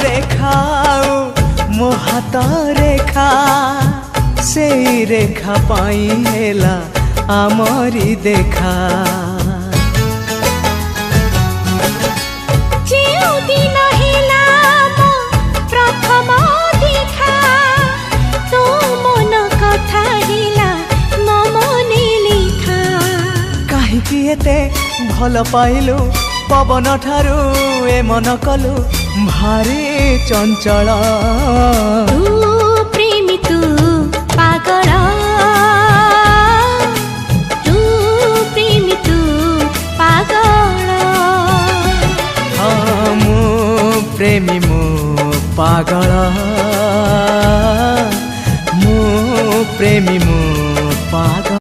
रेखा मो हाथ रेखा से रेखा पाई हेला आमरी देखा एते भल पाइलु पवन ठारू ए मन कलु भारी चंचल तू प्रेमी तू पागल तू प्रेमी तू पागल हाँ मु प्रेमी मु पागल मु प्रेमी मु